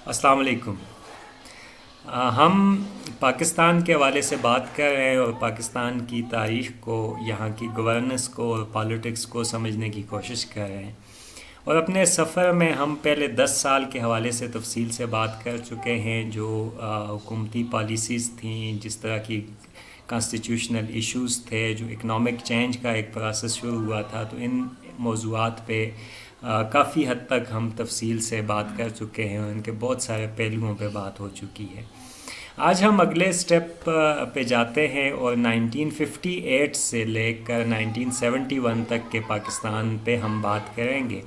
السلام علیکم۔ ہم پاکستان کے حوالے سے بات کر رہے ہیں اور پاکستان کی تاریخ کو، یہاں کی گورننس کو اور پالیٹکس کو سمجھنے کی کوشش کر رہے ہیں، اور اپنے سفر میں ہم پہلے 10 سال کے حوالے سے تفصیل سے بات کر چکے ہیں، جو حکومتی پالیسیز تھیں، جس طرح کی کانسٹیٹیوشنل ایشوز تھے، جو اکنامک چینج کا ایک پروسیس شروع ہوا تھا۔ تو ان موضوعات پہ کافی حد تک ہم تفصیل سے بات کر چکے ہیں اور ان کے بہت سارے پہلوؤں پہ بات ہو چکی ہے۔ آج ہم اگلے سٹیپ پہ جاتے ہیں اور 1958 سے لے کر 1971 تک کے پاکستان پہ ہم بات کریں گے،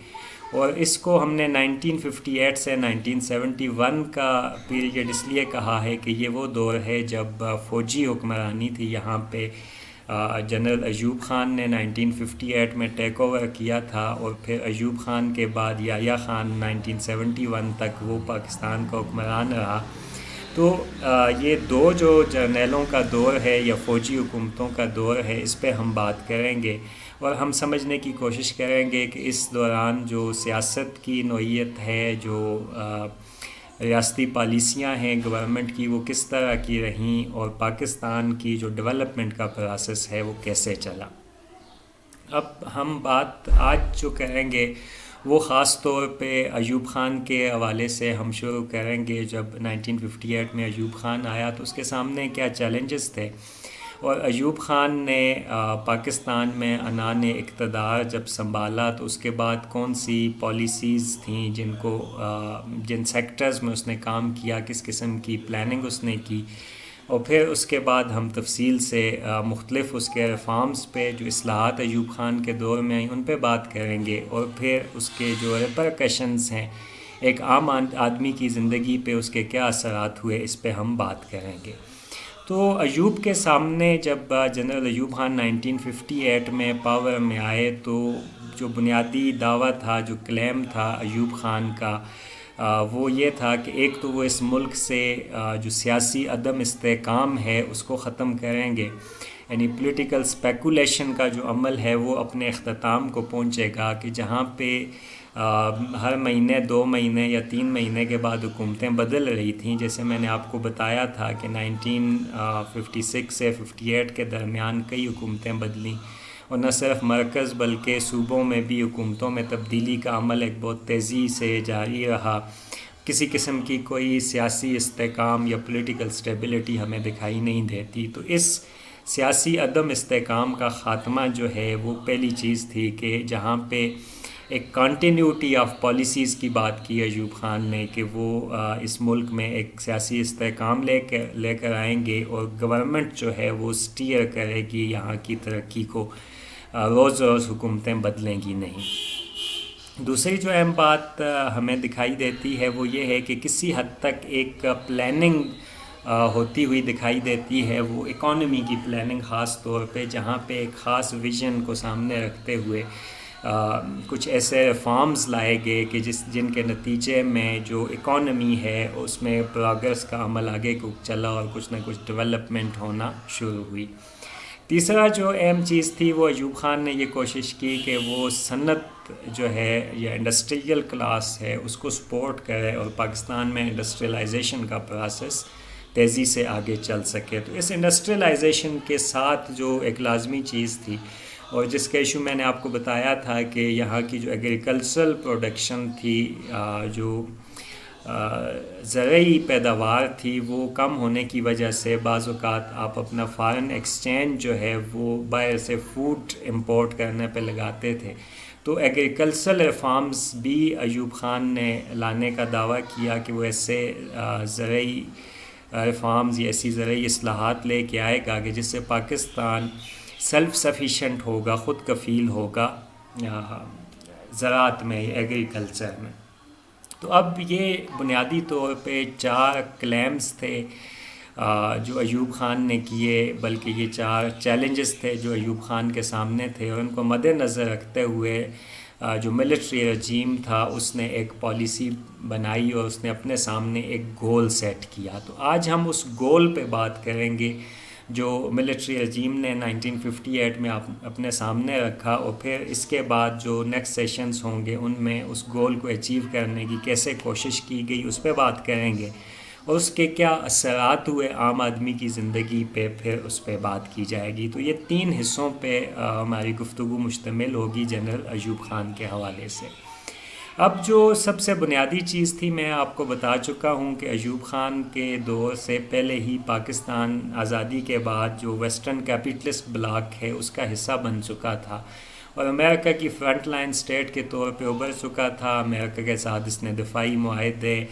اور اس کو ہم نے 1958 سے 1971 کا پیریڈ اس لیے کہا ہے کہ یہ وہ دور ہے جب فوجی حکمرانی تھی یہاں پہ۔ جنرل ایوب خان نے 1958 میں ٹیک اوور کیا تھا، اور پھر ایوب خان کے بعد یحییٰ خان 1971 تک وہ پاکستان کا حکمران رہا۔ تو یہ دو جو جرنیلوں کا دور ہے یا فوجی حکومتوں کا دور ہے، اس پہ ہم بات کریں گے، اور ہم سمجھنے کی کوشش کریں گے کہ اس دوران جو سیاست کی نوعیت ہے، جو ریاستی پالیسیاں ہیں گورنمنٹ کی، وہ کس طرح کی رہیں، اور پاکستان کی جو ڈیولپمنٹ کا پروسیس ہے وہ کیسے چلا۔ اب ہم بات آج جو کریں گے وہ خاص طور پہ ایوب خان کے حوالے سے ہم شروع کریں گے۔ جب 1958 میں ایوب خان آیا تو اس کے سامنے کیا چیلنجز تھے، اور ایوب خان نے پاکستان میں عنان اقتدار جب سنبھالا تو اس کے بعد کون سی پالیسیز تھیں جن سیکٹرز میں اس نے کام کیا، کس قسم کی پلاننگ اس نے کی، اور پھر اس کے بعد ہم تفصیل سے مختلف اس کے ریفارمز پہ، جو اصلاحات ایوب خان کے دور میں آئیں، ان پہ بات کریں گے، اور پھر اس کے جو ریپرکشنز ہیں ایک عام آدمی کی زندگی پہ، اس کے کیا اثرات ہوئے، اس پہ ہم بات کریں گے۔ تو ایوب کے سامنے جب جنرل ایوب خان 1958 میں پاور میں آئے، تو جو بنیادی دعویٰ تھا، جو کلیم تھا ایوب خان کا، وہ یہ تھا کہ ایک تو وہ اس ملک سے جو سیاسی عدم استحکام ہے اس کو ختم کریں گے، یعنی پولیٹیکل اسپیکولیشن کا جو عمل ہے وہ اپنے اختتام کو پہنچے گا، کہ جہاں پہ ہر مہینے 2 مہینے یا 3 مہینے کے بعد حکومتیں بدل رہی تھیں، جیسے میں نے آپ کو بتایا تھا کہ 1956 سے 58 کے درمیان کئی حکومتیں بدلیں، اور نہ صرف مرکز بلکہ صوبوں میں بھی حکومتوں میں تبدیلی کا عمل ایک بہت تیزی سے جاری رہا۔ کسی قسم کی کوئی سیاسی استحکام یا پولیٹیکل سٹیبلٹی ہمیں دکھائی نہیں دیتی۔ تو اس سیاسی عدم استحکام کا خاتمہ جو ہے وہ پہلی چیز تھی، کہ جہاں پہ ایک کنٹینیوٹی آف پالیسیز کی بات کی ایوب خان نے، کہ وہ اس ملک میں ایک سیاسی استحکام لے کر آئیں گے، اور گورنمنٹ جو ہے وہ سٹیئر کرے گی یہاں کی ترقی کو، روز روز حکومتیں بدلیں گی نہیں۔ دوسری جو اہم بات ہمیں دکھائی دیتی ہے وہ یہ ہے کہ کسی حد تک ایک پلاننگ ہوتی ہوئی دکھائی دیتی ہے، وہ اکانومی کی پلاننگ خاص طور پہ، جہاں پہ ایک خاص ویژن کو سامنے رکھتے ہوئے کچھ ایسے ریفارمز لائے گئے کہ جن کے نتیجے میں جو اکانومی ہے اس میں پروگریس کا عمل آگے کو چلا، اور کچھ نہ کچھ ڈیولپمنٹ ہونا شروع ہوئی۔ تیسرا جو اہم چیز تھی وہ ایوب خان نے یہ کوشش کی کہ وہ صنعت جو ہے یا انڈسٹریل کلاس ہے اس کو سپورٹ کرے، اور پاکستان میں انڈسٹریلائزیشن کا پروسیس تیزی سے آگے چل سکے۔ تو اس انڈسٹریلائزیشن کے ساتھ جو ایک لازمی چیز تھی، اور جس کا ایشو میں نے آپ کو بتایا تھا کہ یہاں کی جو ایگریکلچرل پروڈکشن تھی، جو زرعی پیداوار تھی، وہ کم ہونے کی وجہ سے بعض اوقات آپ اپنا فارن ایکسچینج جو ہے وہ باہر سے فوڈ امپورٹ کرنے پہ لگاتے تھے۔ تو ایگریکلچرل ریفارمز بھی ایوب خان نے لانے کا دعویٰ کیا کہ وہ ایسے زرعی ریفارمز یا ایسی زرعی اصلاحات لے کے آئے گا کہ جس سے پاکستان سیلف سفیشینٹ ہوگا، خود کفیل ہوگا زراعت میں، ایگریکلچر میں۔ تو اب یہ بنیادی طور پہ 4 کلیمز تھے جو ایوب خان نے کیے، بلکہ یہ 4 چیلنجز تھے جو ایوب خان کے سامنے تھے، اور ان کو مد نظر رکھتے ہوئے جو ملٹری رجیم تھا اس نے ایک پالیسی بنائی، اور اس نے اپنے سامنے ایک گول سیٹ کیا۔ تو آج ہم اس گول پہ بات کریں گے جو ملٹری رجیم نے 1958 میں اپنے سامنے رکھا، اور پھر اس کے بعد جو نیکسٹ سیشنز ہوں گے ان میں اس گول کو اچیو کرنے کی کیسے کوشش کی گئی اس پہ بات کریں گے، اور اس کے کیا اثرات ہوئے عام آدمی کی زندگی پہ، پھر اس پہ بات کی جائے گی۔ تو یہ 3 حصوں پہ ہماری گفتگو مشتمل ہوگی جنرل ایوب خان کے حوالے سے۔ اب جو سب سے بنیادی چیز تھی، میں آپ کو بتا چکا ہوں کہ ایوب خان کے دور سے پہلے ہی پاکستان آزادی کے بعد جو ویسٹرن کیپٹلسٹ بلاک ہے اس کا حصہ بن چکا تھا، اور امریکہ کی فرنٹ لائن سٹیٹ کے طور پہ ابھر چکا تھا۔ امریکہ کے ساتھ اس نے دفاعی معاہدے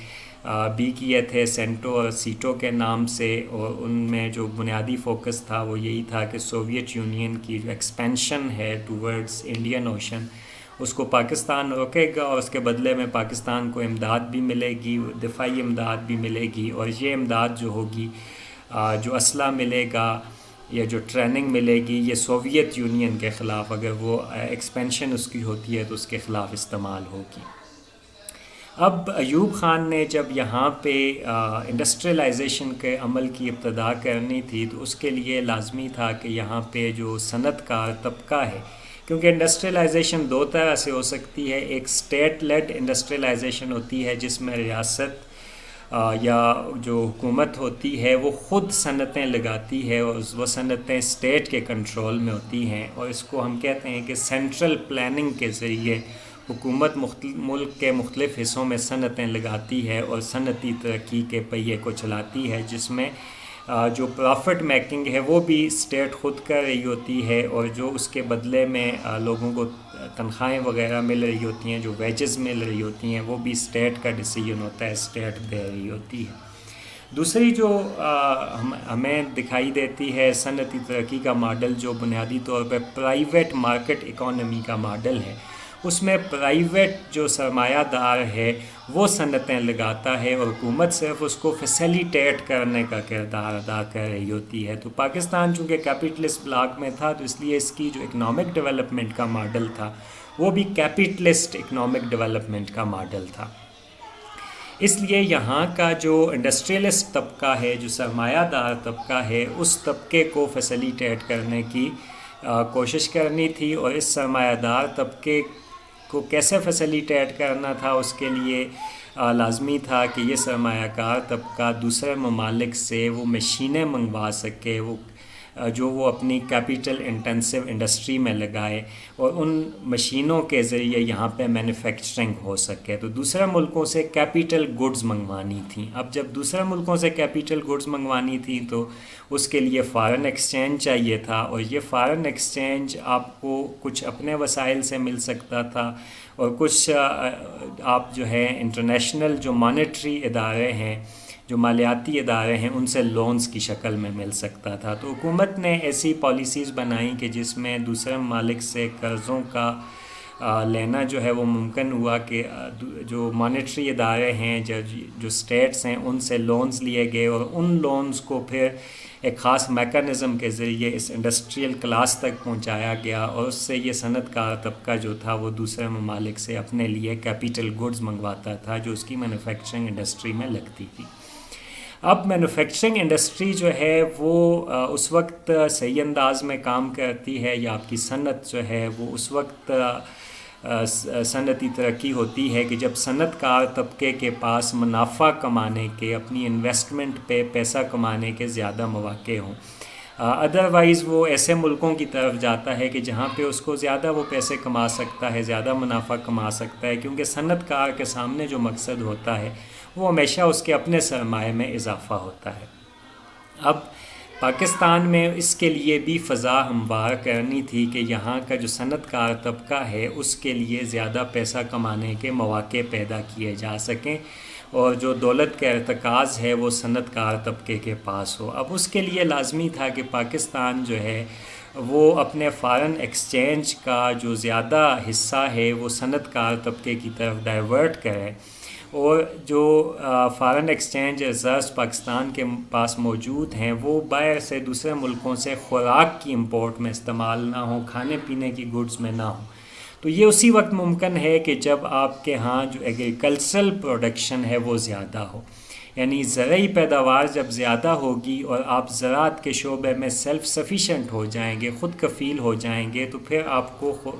بھی کیے تھے، سینٹو اور سیٹو کے نام سے، اور ان میں جو بنیادی فوکس تھا وہ یہی تھا کہ سوویت یونین کی جو ایکسپینشن ہے ٹورڈز انڈین اوشن اس کو پاکستان روکے گا، اور اس کے بدلے میں پاکستان کو امداد بھی ملے گی، دفاعی امداد بھی ملے گی، اور یہ امداد جو ہوگی، جو اسلحہ ملے گا یا جو ٹریننگ ملے گی، یہ سوویت یونین کے خلاف، اگر وہ ایکسپینشن اس کی ہوتی ہے تو اس کے خلاف استعمال ہوگی۔ اب ایوب خان نے جب یہاں پہ انڈسٹریلائزیشن کے عمل کی ابتدا کرنی تھی تو اس کے لیے لازمی تھا کہ یہاں پہ جو صنعت کار طبقہ ہے، کیونکہ انڈسٹریلائزیشن 2 طرح سے ہو سکتی ہے، ایک اسٹیٹ لیڈ انڈسٹریلائزیشن ہوتی ہے جس میں ریاست یا جو حکومت ہوتی ہے وہ خود صنعتیں لگاتی ہے، اور وہ صنعتیں اسٹیٹ کے کنٹرول میں ہوتی ہیں، اور اس کو ہم کہتے ہیں کہ سینٹرل پلاننگ کے ذریعے حکومت ملک کے مختلف حصوں میں صنعتیں لگاتی ہے اور صنعتی ترقی کے پہیے کو چلاتی ہے، جس میں جو پرافٹ میکنگ ہے وہ بھی اسٹیٹ خود کر رہی ہوتی ہے، اور جو اس کے بدلے میں لوگوں کو تنخواہیں وغیرہ مل رہی ہوتی ہیں، جو ویجز مل رہی ہوتی ہیں، وہ بھی اسٹیٹ کا ڈیسیجن ہوتا ہے، اسٹیٹ دے رہی ہوتی ہے۔ دوسری جو ہمیں دکھائی دیتی ہے صنعتی ترقی کا ماڈل، جو بنیادی طور پہ پرائیویٹ مارکیٹ اکانومی کا ماڈل ہے، اس میں پرائیویٹ جو سرمایہ دار ہے وہ صنعتیں لگاتا ہے، اور حکومت صرف اس کو فیسیلیٹیٹ کرنے کا کردار ادا کر رہی ہوتی ہے۔ تو پاکستان چونکہ کیپٹلسٹ بلاک میں تھا تو اس لیے اس کی جو اکنامک ڈیولپمنٹ کا ماڈل تھا وہ بھی کیپٹلسٹ اکنامک ڈیولپمنٹ کا ماڈل تھا۔ اس لیے یہاں کا جو انڈسٹریلسٹ طبقہ ہے، جو سرمایہ دار طبقہ ہے، اس طبقے کو فیسیلیٹیٹ کرنے کی کوشش کرنی تھی، اور اس سرمایہ دار طبقے کو کیسے فیسیلیٹیٹ کرنا تھا، اس کے لیے لازمی تھا کہ یہ سرمایہ کار طبقہ دوسرے ممالک سے وہ مشینیں منگوا سکے، جو وہ اپنی کیپیٹل انٹینسو انڈسٹری میں لگائے، اور ان مشینوں کے ذریعے یہاں پہ مینوفیکچرنگ ہو سکے۔ تو دوسرے ملکوں سے کیپیٹل گڈز منگوانی تھیں۔ اب جب دوسرے ملکوں سے کیپیٹل گڈز منگوانی تھیں تو اس کے لیے فارن ایکسچینج چاہیے تھا، اور یہ فارن ایکسچینج آپ کو کچھ اپنے وسائل سے مل سکتا تھا، اور کچھ آپ جو ہے انٹرنیشنل جو مانیٹری ادارے ہیں، جو مالیاتی ادارے ہیں، ان سے لونز کی شکل میں مل سکتا تھا۔ تو حکومت نے ایسی پالیسیز بنائیں کہ جس میں دوسرے ممالک سے قرضوں کا لینا جو ہے وہ ممکن ہوا، کہ جو مانیٹری ادارے ہیں، جو اسٹیٹس ہیں، ان سے لونز لیے گئے، اور ان لونز کو پھر ایک خاص میکانزم کے ذریعے اس انڈسٹریل کلاس تک پہنچایا گیا، اور اس سے یہ صنعت کار طبقہ جو تھا وہ دوسرے ممالک سے اپنے لیے کیپیٹل گڈز منگواتا تھا جو اس کی مینوفیکچرنگ انڈسٹری میں لگتی تھی۔ اب مینوفیکچرنگ انڈسٹری جو ہے وہ اس وقت صحیح انداز میں کام کرتی ہے، یا آپ کی صنعت جو ہے وہ اس وقت صنعتی ترقی ہوتی ہے کہ جب صنعت کار طبقے کے پاس منافع کمانے کے، اپنی انویسٹمنٹ پہ پیسہ کمانے کے زیادہ مواقع ہوں۔ ادروائز وہ ایسے ملکوں کی طرف جاتا ہے کہ جہاں پہ اس کو زیادہ وہ پیسے کما سکتا ہے، زیادہ منافع کما سکتا ہے، کیونکہ صنعت کار کے سامنے جو مقصد ہوتا ہے وہ ہمیشہ اس کے اپنے سرمایہ میں اضافہ ہوتا ہے۔ اب پاکستان میں اس کے لیے بھی فضا ہموار کرنی تھی کہ یہاں کا جو صنعت کار طبقہ ہے اس کے لیے زیادہ پیسہ کمانے کے مواقع پیدا کیے جا سکیں، اور جو دولت کا ارتکاز ہے وہ صنعت کار طبقے کے پاس ہو۔ اب اس کے لیے لازمی تھا کہ پاکستان جو ہے وہ اپنے فارن ایکسچینج کا جو زیادہ حصہ ہے وہ صنعت کار طبقے کی طرف ڈائیورٹ کرے، اور جو فارن ایکسچینج ریزروز پاکستان کے پاس موجود ہیں وہ باہر سے دوسرے ملکوں سے خوراک کی امپورٹ میں استعمال نہ ہوں، کھانے پینے کی گڈز میں نہ ہوں۔ تو یہ اسی وقت ممکن ہے کہ جب آپ کے ہاں جو ایگریکلچرل پروڈکشن ہے وہ زیادہ ہو۔ یعنی زرعی پیداوار جب زیادہ ہوگی اور آپ زراعت کے شعبے میں سیلف سفیشینٹ ہو جائیں گے، خود کفیل ہو جائیں گے، تو پھر آپ کو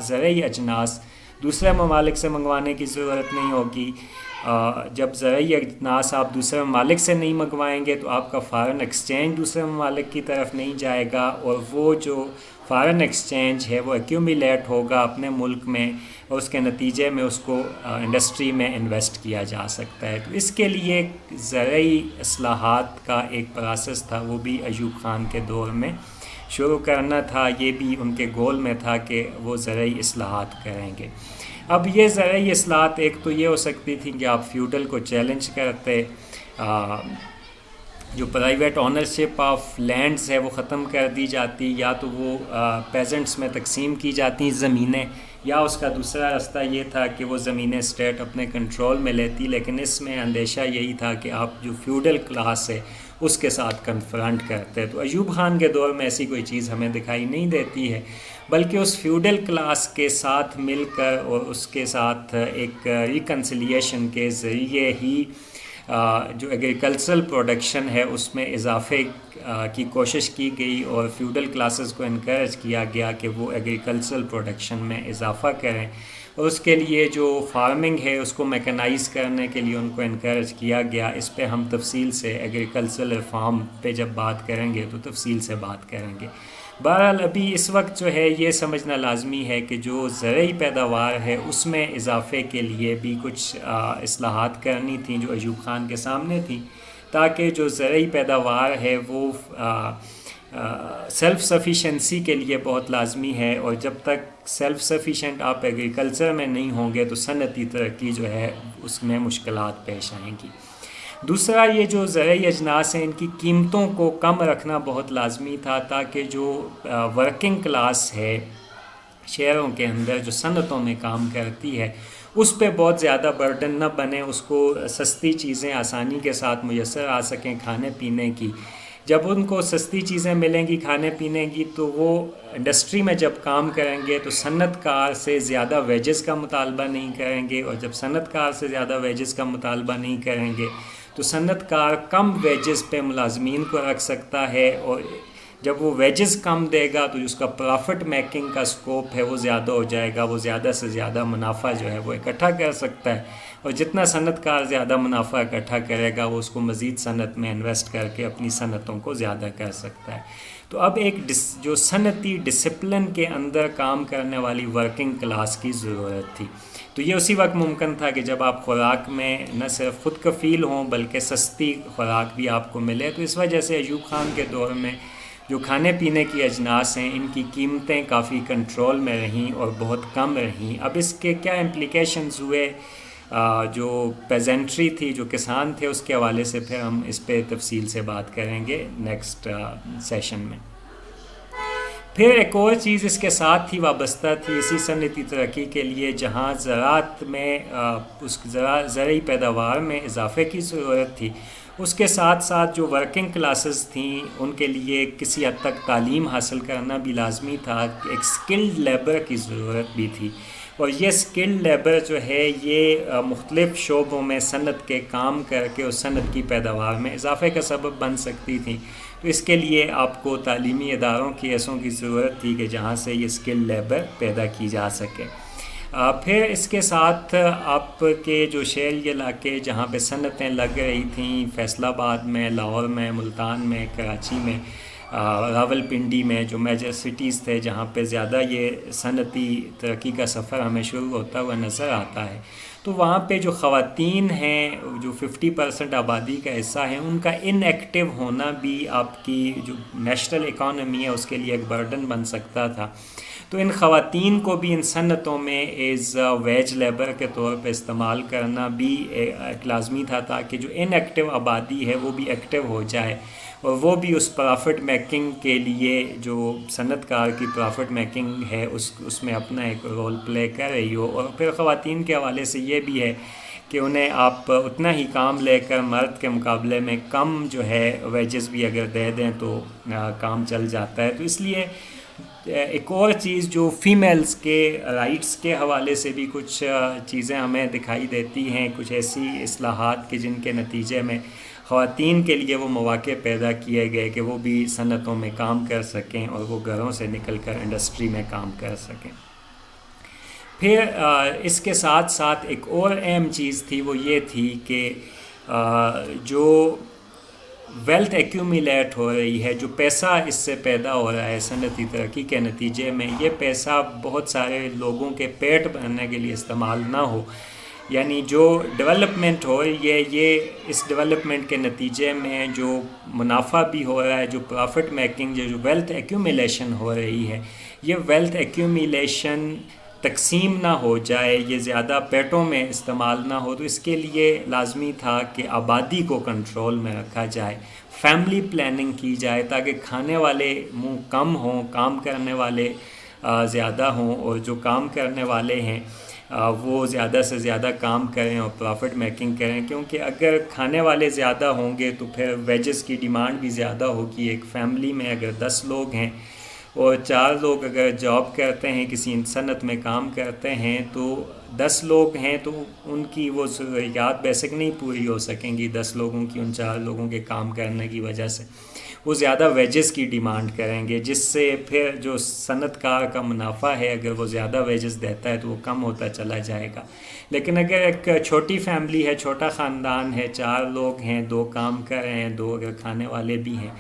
زرعی اجناس دوسرے ممالک سے منگوانے کی ضرورت نہیں ہوگی۔ جب زرعی اجناس آپ دوسرے ممالک سے نہیں منگوائیں گے تو آپ کا فارن ایکسچینج دوسرے ممالک کی طرف نہیں جائے گا، اور وہ جو فارن ایکسچینج ہے وہ ایکیومولیٹ ہوگا اپنے ملک میں، اور اس کے نتیجے میں اس کو انڈسٹری میں انویسٹ کیا جا سکتا ہے۔ تو اس کے لیے زرعی اصلاحات کا ایک پروسیس تھا، وہ بھی ایوب خان کے دور میں شروع کرنا تھا۔ یہ بھی ان کے گول میں تھا کہ وہ زرعی اصلاحات کریں گے۔ اب یہ زرعی اصلاحات ایک تو یہ ہو سکتی تھی کہ آپ فیوڈل کو چیلنج کرتے، جو پرائیویٹ اونرشپ آف لینڈز ہے وہ ختم کر دی جاتی، یا تو وہ پیزنٹس میں تقسیم کی جاتی زمینیں، یا اس کا دوسرا راستہ یہ تھا کہ وہ زمینیں اسٹیٹ اپنے کنٹرول میں لیتی۔ لیکن اس میں اندیشہ یہی تھا کہ آپ جو فیوڈل کلاس ہے اس کے ساتھ کنفرنٹ کرتے۔ تو ایوب خان کے دور میں ایسی کوئی چیز ہمیں دکھائی نہیں دیتی ہے، بلکہ اس فیوڈل کلاس کے ساتھ مل کر اور اس کے ساتھ ایک ریکنسیلیشن کے ذریعے ہی جو ایگریکلچرل پروڈکشن ہے اس میں اضافے کی کوشش کی گئی، اور فیوڈل کلاسز کو انکریج کیا گیا کہ وہ ایگریکلچرل پروڈکشن میں اضافہ کریں، اور اس کے لیے جو فارمنگ ہے اس کو میکنائز کرنے کے لیے ان کو انکریج کیا گیا۔ اس پہ ہم تفصیل سے ایگریکلچرل ریفارم پہ جب بات کریں گے تو تفصیل سے بات کریں گے۔ بہرحال ابھی اس وقت جو ہے یہ سمجھنا لازمی ہے کہ جو زرعی پیداوار ہے اس میں اضافے کے لیے بھی کچھ اصلاحات کرنی تھیں جو ایوب خان کے سامنے تھیں، تاکہ جو زرعی پیداوار ہے وہ سیلف سفیشنسی کے لیے بہت لازمی ہے، اور جب تک سیلف سفیشینٹ آپ ایگریکلچر میں نہیں ہوں گے تو صنعتی ترقی جو ہے اس میں مشکلات پیش آئیں گی۔ دوسرا، یہ جو زرعی اجناس ہیں ان کی قیمتوں کو کم رکھنا بہت لازمی تھا، تاکہ جو ورکنگ کلاس ہے شہروں کے اندر جو صنعتوں میں کام کرتی ہے اس پہ بہت زیادہ برڈن نہ بنے، اس کو سستی چیزیں آسانی کے ساتھ میسر آ سکیں کھانے پینے کی۔ جب ان کو سستی چیزیں ملیں گی کھانے پینے کی تو وہ انڈسٹری میں جب کام کریں گے تو صنعت کار سے زیادہ ویجز کا مطالبہ نہیں کریں گے، اور جب صنعت کار سے زیادہ ویجز کا مطالبہ نہیں کریں گے تو صنعت کار کم ویجز پہ ملازمین کو رکھ سکتا ہے، اور جب وہ ویجز کم دے گا تو اس کا پرافٹ میکنگ کا سکوپ ہے وہ زیادہ ہو جائے گا، وہ زیادہ سے زیادہ منافع جو ہے وہ اکٹھا کر سکتا ہے، اور جتنا صنعت کار زیادہ منافع اکٹھا کرے گا وہ اس کو مزید صنعت میں انویسٹ کر کے اپنی صنعتوں کو زیادہ کر سکتا ہے۔ تو اب ایک جو صنعتی ڈسپلن کے اندر کام کرنے والی ورکنگ کلاس کی ضرورت تھی، تو یہ اسی وقت ممکن تھا کہ جب آپ خوراک میں نہ صرف خود کفیل ہوں بلکہ سستی خوراک بھی آپ کو ملے۔ تو اس وجہ سے ایوب خان کے دور میں جو کھانے پینے کی اجناس ہیں ان کی قیمتیں کافی کنٹرول میں رہیں اور بہت کم رہیں۔ اب اس کے کیا امپلیکیشنز ہوئے جو پیزنٹری تھی، جو کسان تھے، اس کے حوالے سے پھر ہم اس پہ تفصیل سے بات کریں گے نیکسٹ سیشن میں۔ پھر ایک اور چیز اس کے ساتھ ہی وابستہ تھی اسی صنعتی ترقی کے لیے، جہاں زراعت میں اس زرعی پیداوار میں اضافے کی ضرورت تھی، اس کے ساتھ ساتھ جو ورکنگ کلاسز تھیں ان کے لیے کسی حد تک تعلیم حاصل کرنا بھی لازمی تھا، ایک سکلڈ لیبر کی ضرورت بھی تھی، اور یہ سکلڈ لیبر جو ہے یہ مختلف شعبوں میں صنعت کے کام کر کے اس صنعت کی پیداوار میں اضافے کا سبب بن سکتی تھیں۔ تو اس کے لیے آپ کو تعلیمی اداروں کی ایسوں کی ضرورت تھی کہ جہاں سے یہ سکل لیبر پیدا کی جا سکے۔ پھر اس کے ساتھ آپ کے جو شہری علاقے جہاں پہ صنعتیں لگ رہی تھیں، فیصل آباد میں، لاہور میں، ملتان میں، کراچی میں، راول پنڈی میں، جو میجر سٹیز تھے جہاں پہ زیادہ یہ صنعتی ترقی کا سفر ہمیں شروع ہوتا ہوا نظر آتا ہے، تو وہاں پہ جو خواتین ہیں جو 50% آبادی کا حصہ ہیں، ان کا ان ایکٹیو ہونا بھی آپ کی جو نیشنل اکانومی ہے اس کے لیے ایک برڈن بن سکتا تھا۔ تو ان خواتین کو بھی ان صنعتوں میں ایز ویج لیبر کے طور پہ استعمال کرنا بھی ایک لازمی تھا، تاکہ جو ان ایکٹیو آبادی ہے وہ بھی ایکٹیو ہو جائے، اور وہ بھی اس پرافٹ میکنگ کے لیے جو صنعت کار کی پرافٹ میکنگ ہے اس میں اپنا ایک رول پلے کر رہی ہو۔ اور پھر خواتین کے حوالے سے یہ بھی ہے کہ انہیں آپ اتنا ہی کام لے کر مرد کے مقابلے میں کم جو ہے ویجز بھی اگر دے دیں تو کام چل جاتا ہے۔ تو اس لیے ایک اور چیز جو فیمیلز کے رائٹس کے حوالے سے بھی کچھ چیزیں ہمیں دکھائی دیتی ہیں، کچھ ایسی اصلاحات کہ جن کے نتیجے میں خواتین کے لیے وہ مواقع پیدا کیے گئے کہ وہ بھی صنعتوں میں کام کر سکیں اور وہ گھروں سے نکل کر انڈسٹری میں کام کر سکیں۔ پھر اس کے ساتھ ساتھ ایک اور اہم چیز تھی، وہ یہ تھی کہ جو ویلتھ ایکیومولیٹ ہو رہی ہے، جو پیسہ اس سے پیدا ہو رہا ہے صنعتی ترقی کے نتیجے میں، یہ پیسہ بہت سارے لوگوں کے پیٹ بھرنے کے لیے استعمال نہ ہو، یعنی جو ڈیولپمنٹ ہو رہی ہے یہ اس ڈیولپمنٹ کے نتیجے میں جو منافع بھی ہو رہا ہے، جو پرافٹ میکنگ، جو ویلتھ ایکیومولیشن ہو رہی ہے، یہ ویلتھ ایکیومولیشن تقسیم نہ ہو جائے، یہ زیادہ پیٹوں میں استعمال نہ ہو۔ تو اس کے لیے لازمی تھا کہ آبادی کو کنٹرول میں رکھا جائے، فیملی پلاننگ کی جائے تاکہ کھانے والے منہ کم ہوں، کام کرنے والے زیادہ ہوں، اور جو کام کرنے والے ہیں وہ زیادہ سے زیادہ کام کریں اور پرافٹ میکنگ کریں، کیونکہ اگر کھانے والے زیادہ ہوں گے تو پھر ویجز کی ڈیمانڈ بھی زیادہ ہوگی۔ ایک فیملی میں اگر 10 لوگ ہیں اور 4 لوگ اگر جاب کرتے ہیں، کسی صنعت میں کام کرتے ہیں، تو 10 لوگ ہیں تو ان کی وہ ضروریات بیسک نہیں پوری ہو سکیں گی 10 لوگوں کی، ان 4 لوگوں کے کام کرنے کی وجہ سے وہ زیادہ ویجز کی ڈیمانڈ کریں گے، جس سے پھر جو صنعت کار کا منافع ہے اگر وہ زیادہ ویجز دیتا ہے تو وہ کم ہوتا چلا جائے گا۔ لیکن اگر ایک چھوٹی فیملی ہے، چھوٹا خاندان ہے، 4 لوگ ہیں، 2 کام کر رہے ہیں، 2 اگر کھانے والے بھی ہیں،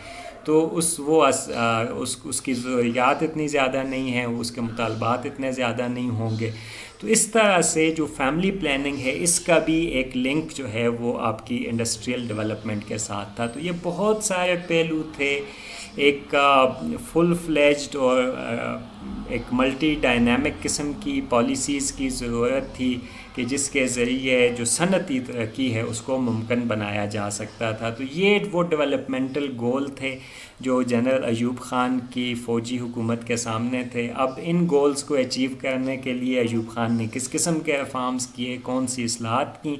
تو اس کی ضروریات اتنی زیادہ نہیں ہیں، اس کے مطالبات اتنے زیادہ نہیں ہوں گے۔ تو اس طرح سے جو فیملی پلاننگ ہے اس کا بھی ایک لنک جو ہے وہ آپ کی انڈسٹریل ڈیولپمنٹ کے ساتھ تھا۔ تو یہ بہت سارے پہلو تھے، ایک فل فلیجڈ اور ایک ملٹی ڈائنامک قسم کی پالیسیز کی ضرورت تھی کہ جس کے ذریعے جو صنعتی ترقی ہے اس کو ممکن بنایا جا سکتا تھا۔ تو یہ وہ ڈیولپمنٹل گول تھے جو جنرل ایوب خان کی فوجی حکومت کے سامنے تھے۔ اب ان گولز کو اچیو کرنے کے لیے ایوب خان نے کس قسم کے ریفارمز کیے، کون سی اصلاحات کی،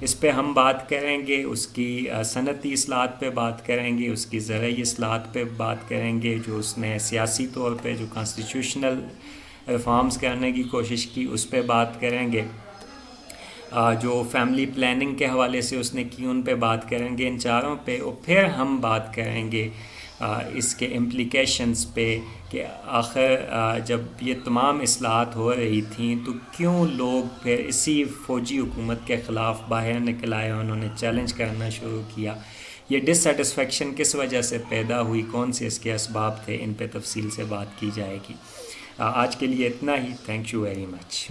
اس پہ ہم بات کریں گے، اس کی صنعتی اصلاحات پہ بات کریں گے، اس کی زرعی اصلاحات پہ بات کریں گے، جو اس نے سیاسی طور پہ جو کانسٹیٹیوشنل ریفارمز کرنے کی کوشش کی اس پہ بات کریں گے، جو فیملی پلاننگ کے حوالے سے اس نے کی ان پہ بات کریں گے، ان چاروں پہ، اور پھر ہم بات کریں گے اس کے امپلیکیشنز پہ کہ آخر جب یہ تمام اصلاحات ہو رہی تھیں تو کیوں لوگ پھر اسی فوجی حکومت کے خلاف باہر نکل آئے، انہوں نے چیلنج کرنا شروع کیا، یہ ڈس سیٹسفیکشن کس وجہ سے پیدا ہوئی، کون سے اس کے اسباب تھے، ان پہ تفصیل سے بات کی جائے گی۔ آج کے لیے اتنا ہی، تھینک یو ویری مچ۔